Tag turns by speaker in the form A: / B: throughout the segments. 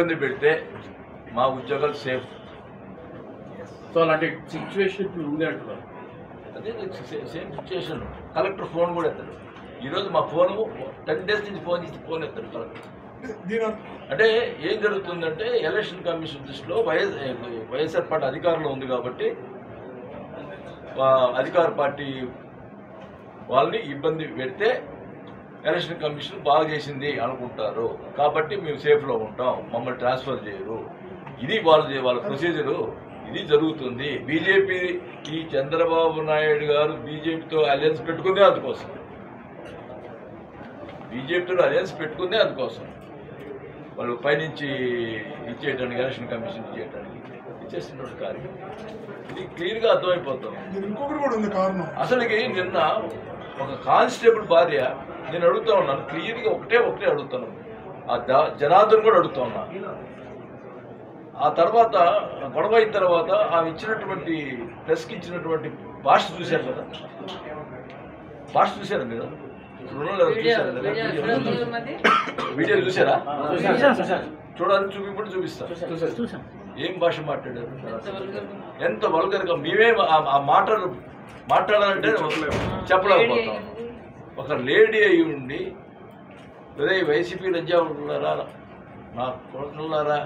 A: ఇబ్బంది పెడితే మా ఉద్యోగాలు సేఫ్.
B: సో అలాంటి సిచ్యువేషన్ ఇప్పుడు ఉంది అంటున్నారు.
A: అదే సేమ్ సిచ్యువేషన్. కలెక్టర్ ఫోన్ కూడా ఎత్తాడు. ఈరోజు మా ఫోను 10 days నుంచి ఫోన్ చేసి ఫోన్ ఎత్తాడు కలెక్టర్. అంటే ఏం జరుగుతుందంటే ఎలక్షన్ కమిషన్ దృష్టిలో వైఎస్ఆర్ పార్టీ అధికారంలో ఉంది కాబట్టి అధికార పార్టీ వాళ్ళని ఇబ్బంది పెడితే ఎలక్షన్ కమిషన్ బాగా చేసింది అనుకుంటారు కాబట్టి మేము సేఫ్లో ఉంటాం, మమ్మల్ని ట్రాన్స్ఫర్ చేయరు. ఇది వాళ్ళ ప్రొసీజరు. ఇది జరుగుతుంది. బీజేపీ ఈ చంద్రబాబు నాయుడు గారు బీజేపీతో అలయన్స్ పెట్టుకుందే అందుకోసం. బీజేపీతో అలయన్స్ పెట్టుకుందే అందుకోసం. వాళ్ళు పైనుంచి ఇచ్చేయడానికి ఎలక్షన్ కమిషన్ ఇచ్చేస్తున్న కార్యం ఇది క్లియర్గా అర్థమైపోతుంది. అసలుకి నిన్న ఒక కానిస్టేబుల్ భార్య నేను అడుగుతా ఉన్నాను, క్లియర్గా ఒకటే అడుగుతాను, ఆ జనార్దన్ కూడా అడుగుతా ఉన్నాను. ఆ తర్వాత గొడవ అయిన తర్వాత ఆమె ఇచ్చినటువంటి ప్రెస్కి ఇచ్చినటువంటి భాష చూశారు కదా, భాష చూశారు మీరు? వీడియోలు చూసారా? చూడాలని చూపించబడి చూపిస్తా. ఏం భాష మాట్లాడారు, ఎంత వల్గర్గా. మేమే ఆ మాట్లాడాలంటే చెప్పలేకపోతాం. ఒక లేడీ అయి ఉండి అదే వైసీపీ లంజారా నా కొడుకులారా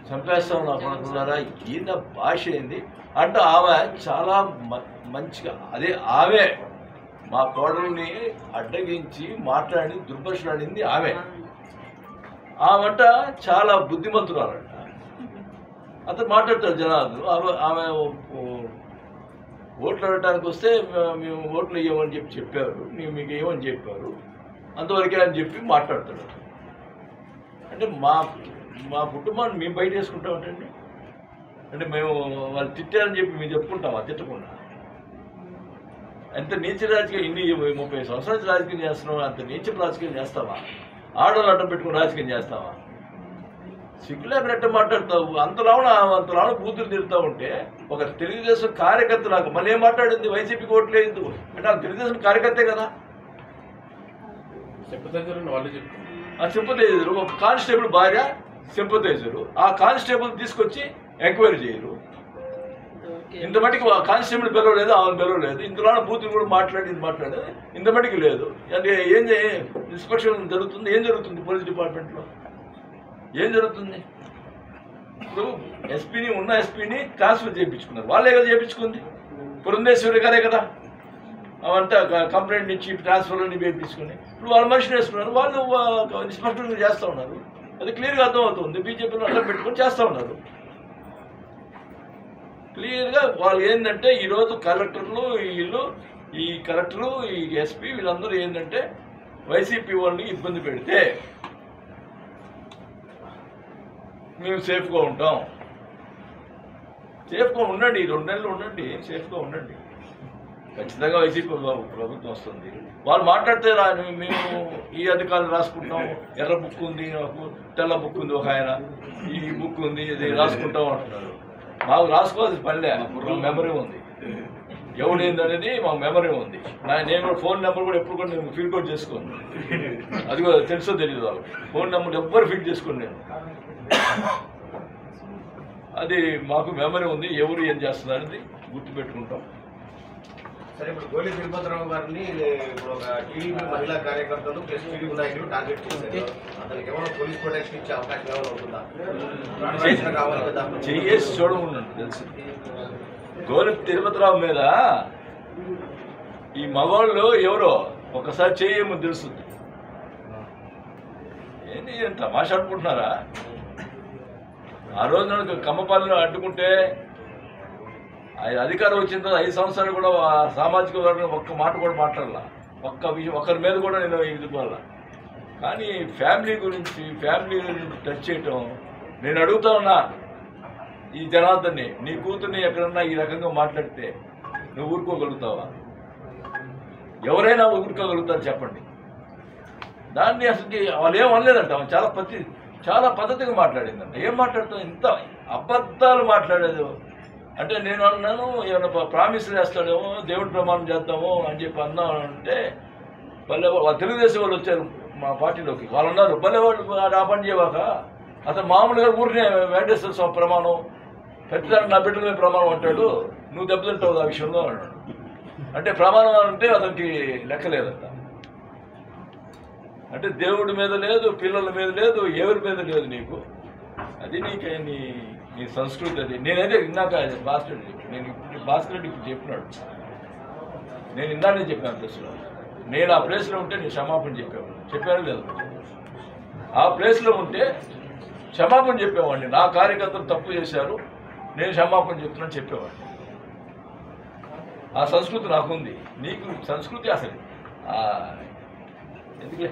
A: చంపేస్తాం, నా కొడుకులారా, ఈయన భాష ఏంది అంటే ఆమె చాలా మంచిగా అదే ఆమె మా కోడల్ని అడ్డగించి మాట్లాడి దుర్భాషలాడింది ఆమెట చాలా బుద్ధిమంతురాలంట. అతను మాట్లాడతారు జనాలు. ఆమె ఓట్లు అడగడానికి వస్తే మేము ఓట్లు ఇవ్వమని చెప్పారు, మేము మీకు ఇవ్వమని చెప్పారు, అంతవరకే అని చెప్పి మాట్లాడతాడు. అంటే మా కుటుంబాన్ని మేము బయట వేసుకుంటామంటండి. అంటే మేము వాళ్ళు తిట్టారని చెప్పి మేము చెప్పుకుంటామా? తిట్టకుండా. ఎంత నీచ రాజకీయం, ఇన్ని 30 సంవత్సరాల రాజకీయం చేస్తున్నాం, అంత నీచ రాజకీయం చేస్తావా? ఆడవాళ్ళు అడ్డం పెట్టుకుని రాజకీయం చేస్తావా? సిగ్గులేక ఎట్ట మాట్లాడతావు? అంతలావున బూతులు తిరుగుతూ ఉంటే ఒక తెలుగుదేశం కార్యకర్త నాకు మళ్ళీ ఏం మాట్లాడింది? వైసీపీకి ఓట్లు వేయద్దు అంటే ఆ తెలుగుదేశం కార్యకర్తే కదా. సింపథైజరు ఒక కానిస్టేబుల్ భార్య సింపథైజరు. ఆ కానిస్టేబుల్ తీసుకొచ్చి ఎంక్వైరీ చేయరు. ఇంత మటుకు కానిస్టేబుల్ పిలవలేదు, ఆమెను పిలవలేదు. ఇంతలో బూతులు కూడా మాట్లాడేది ఇంత మటుకు లేదు. అంటే ఇన్స్పెక్షన్ జరుగుతుంది. ఏం జరుగుతుంది పోలీస్ డిపార్ట్మెంట్లో? ఏం జరుగుతుంది? ఇప్పుడు ఉన్న ఎస్పీని ట్రాన్స్ఫర్ చేయించుకున్నారు. వాళ్ళే కదా చేయించుకుంది, పురంధేశ్వరి గారే కదా. అవంతా కంప్లైంట్ ఇచ్చి ట్రాన్స్ఫర్లని వేయించుకుని ఇప్పుడు వాళ్ళ మనిషిని వేసుకున్నారు. వాళ్ళు ఇన్స్పెక్టర్ చేస్తూ ఉన్నారు. అది క్లియర్గా అర్థమవుతుంది. బీజేపీలో అడ్డం పెట్టుకొని చేస్తూ ఉన్నారు. క్లియర్గా వాళ్ళు ఏంటంటే ఈరోజు కలెక్టర్లు ఈ కలెక్టరు ఈ ఎస్పీ వీళ్ళందరూ ఏంటంటే వైసీపీ వాళ్ళని ఇబ్బంది పెడితే మేము సేఫ్గా ఉంటాం. సేఫ్గా ఉండండి, 2 నెలలు ఉండండి, సేఫ్గా ఉండండి. ఖచ్చితంగా వైసీపీ ప్రభుత్వం వస్తుంది. వాళ్ళు మాట్లాడితే మేము ఈ అధికారులు రాసుకుంటాం, ఎర్ర బుక్ ఉంది, తెల్ల బుక్ ఉంది, ఒక ఆయన ఈ బుక్ ఉంది, ఇది రాసుకుంటాం అంటున్నారు. మాకు రాసుకోవాల్సిన పనిలే, మెమరీ ఉంది. ఎవడేందనేది మాకు మెమరీ ఉంది. నేను ఫోన్ నెంబర్ కూడా ఎప్పుడు కూడా నేను ఫీడ్ అవుట్ చేసుకోను. అది కూడా తెలుసో తెలియదు వాళ్ళు. ఫోన్ నెంబర్ ఎవ్వరు ఫీడ్ చేసుకోండి నేను. అది మాకు మెమరీ ఉంది. ఎవరు ఏం చేస్తున్నారు అనేది గుర్తుపెట్టుకుంటాం.
C: సరే, ఇప్పుడు గోలి తిరుపతిరావు గారిని ఇప్పుడు ఒక టీడీపీ మహిళా కార్యకర్తలు ప్లస్ టీడీపీ నాయకులు టార్గెట్ చేశారు. అతనికి ఏమైనా పోలీస్ ప్రొటెక్షన్ ఇచ్చే అవకాశం ఏమైనా ఉంటుందా? కావాలి కదా,
A: చేసి చూడకుండా తెలుసు. గోలి తిరుపతిరావు మీద ఈ మగవాళ్ళు ఎవరో ఒకసారి చేయమని తెలుస్తుంది. ఏంటి తమాషా అనుకుంటున్నారా? ఆ రోజు నాకు కమ్మపాలెంలో అడ్డుకుంటే అధికారం వచ్చిన తర్వాత 5 సంవత్సరాలు కూడా సామాజిక వర్గం ఒక్క మాట కూడా మాట్లాడాల. ఒక్క విషయం ఒకరి మీద కూడా నేను ఇదిపోవాల. కానీ ఫ్యామిలీ గురించి టచ్ చేయటం నేను అడుగుతా ఉన్నా. ఈ జనార్దన్ని, నీ కూతుర్ని ఎక్కడన్నా ఈ రకంగా మాట్లాడితే నువ్వు ఊరుకోగలుగుతావా? ఎవరైనా ఊరుకోగలుగుతారు చెప్పండి. దాన్ని అసలు వాళ్ళు ఏం అనలేదంట. చాలా పద్ధతిగా మాట్లాడిందంట. ఏం మాట్లాడుతాం? ఇంత అబద్ధాలు మాట్లాడేది. అంటే నేను అన్నాను ఏమైనా ప్రామిస్ చేస్తాడేమో, దేవుడి ప్రమాణం చేద్దామో అని చెప్పి అన్నా అంటే వాళ్ళు తెలుగుదేశం వాళ్ళు వచ్చారు మా పార్టీలోకి. వాళ్ళు ఉన్నారు భలే వాళ్ళు ఆ పని చేయవాక అతను మామూలుగా ఊరినే వెంకటేశ్వర స్వామి ప్రమాణం ప్రతిదాన్ని నా బిడ్డల మీద ప్రమాణం అంటాడు, నువ్వు దెబ్బతింటావు ఆ విషయంలో అన్నాడు. అంటే ప్రమాణం అంటే అతనికి లెక్కలేదంట. అంటే దేవుడి మీద లేదు, పిల్లల మీద లేదు, ఎవరి మీద లేదు నీకు. అది నీకు నీ సంస్కృతి. అది నేనైతే ఇందాక భాస్కర్ రెడ్డి నేను ఇప్పుడు భాస్కర్ రెడ్డి ఇప్పుడు చెప్పినాడు, నేను ఇందానే చెప్పాను ప్లేస్లో. నేను ఆ ప్లేస్లో ఉంటే నేను క్షమాపణ చెప్పాను లేదు. ఆ ప్లేస్లో ఉంటే క్షమాపణ చెప్పేవాడిని. నా కార్యకర్తలు తప్పు చేశారు, నేను క్షమాపణ చెప్తున్నాను చెప్పేవాడిని. ఆ సంస్కృతి నాకుంది. నీకు సంస్కృతి అసలు ఎందుకే